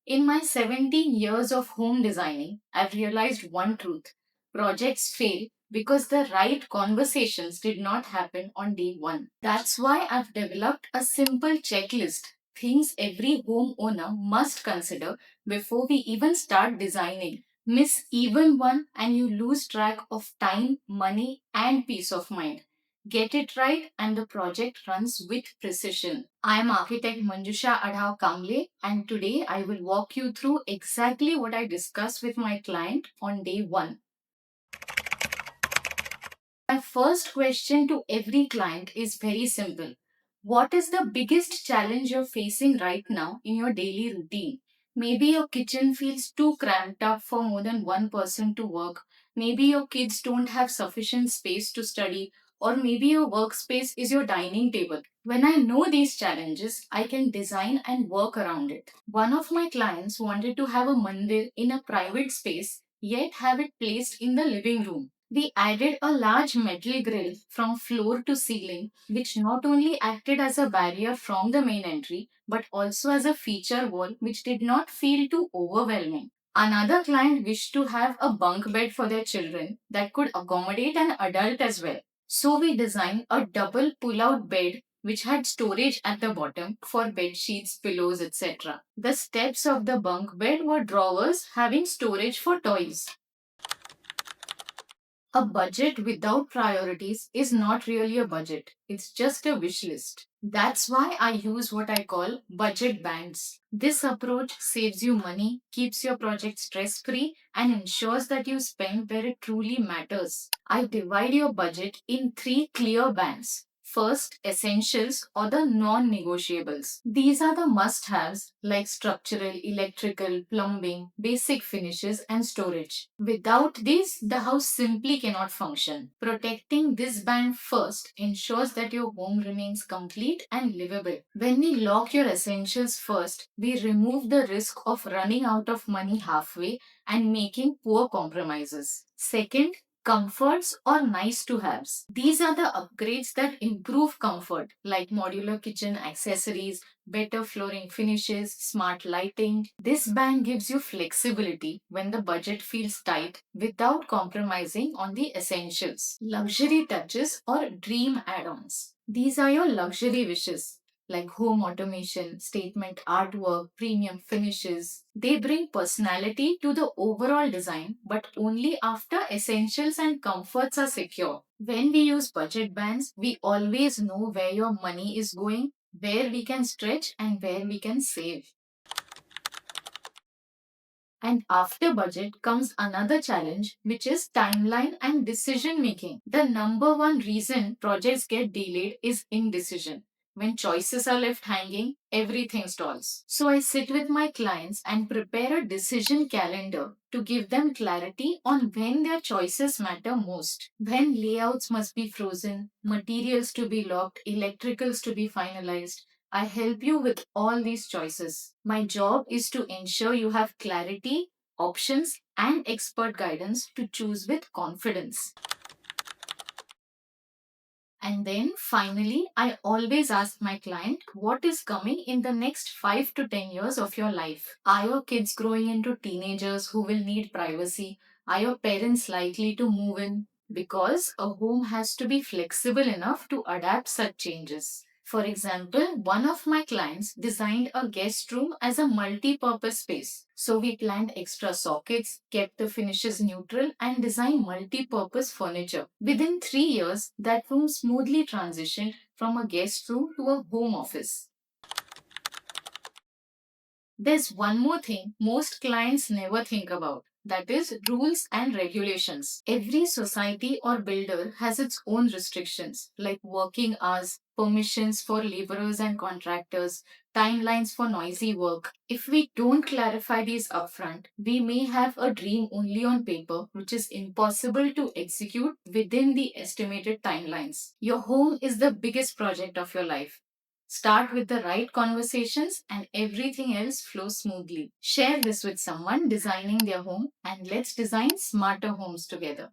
In my 17 years of home designing, I've realized one truth: projects fail because the right conversations did not happen on day one. That's why I've developed a simple checklist, things every homeowner must consider before we even start designing. Miss even one and you lose track of time, money, and peace of mind. Get it right and the project runs with precision. I am architect Manjusha Adhav Kamble, and today I will walk you through exactly what I discussed with my client on day one. My first question to every client is very simple: what is the biggest challenge you're facing right now in your daily routine? Maybe your kitchen feels too cramped up for more than one person to work. Maybe your kids don't have sufficient space to study. Or maybe your workspace is your dining table. When I know these challenges, I can design and work around it. One of my clients wanted to have a mandir in a private space, yet have it placed in the living room. We added a large metal grill from floor to ceiling, which not only acted as a barrier from the main entry, but also as a feature wall which did not feel too overwhelming. Another client wished to have a bunk bed for their children that could accommodate an adult as well. So we designed a double pull-out bed which had storage at the bottom for bed sheets, pillows, etc. The steps of the bunk bed were drawers having storage for toys. A budget without priorities is not really a budget, it's just a wish list. That's why I use what I call budget bands. This approach saves you money, keeps your project stress free, and ensures that you spend where it truly matters. I divide your budget in three clear bands. First, essentials or the non negotiables. These are the must haves like structural, electrical, plumbing, basic finishes, and storage. Without these, the house simply cannot function. Protecting this band first ensures that your home remains complete and livable. When we lock your essentials first, we remove the risk of running out of money halfway and making poor compromises. Second, comforts or nice to haves. These are the upgrades that improve comfort, like modular kitchen accessories, better flooring finishes, smart lighting. This band gives you flexibility when the budget feels tight without compromising on the essentials. Luxury touches or dream add ons. These are your luxury wishes like home automation, statement artwork, premium finishes. They bring personality to the overall design, but only after essentials and comforts are secure. When we use budget bands, we always know where your money is going, where we can stretch, and where we can save. And after budget comes another challenge, which is timeline and decision making. The number one reason projects get delayed is indecision. When choices are left hanging, everything stalls. So I sit with my clients and prepare a decision calendar to give them clarity on when their choices matter most. When layouts must be frozen, materials to be locked, electricals to be finalized, I help you with all these choices. My job is to ensure you have clarity, options, and expert guidance to choose with confidence. And then finally, I always ask my client what is coming in the next 5 to 10 years of your life. Are your kids growing into teenagers who will need privacy? Are your parents likely to move in? Because a home has to be flexible enough to adapt such changes. For example, one of my clients designed a guest room as a multi-purpose space. So we planned extra sockets, kept the finishes neutral, and designed multi-purpose furniture. Within 3 years, that room smoothly transitioned from a guest room to a home office. There's one more thing most clients never think about. That is rules and regulations. Every society or builder has its own restrictions like working hours, permissions for laborers and contractors, timelines for noisy work. If we don't clarify these upfront, we may have a dream only on paper, which is impossible to execute within the estimated timelines. Your home is the biggest project of your life. Start with the right conversations and everything else flows smoothly. Share this with someone designing their home and let's design smarter homes together.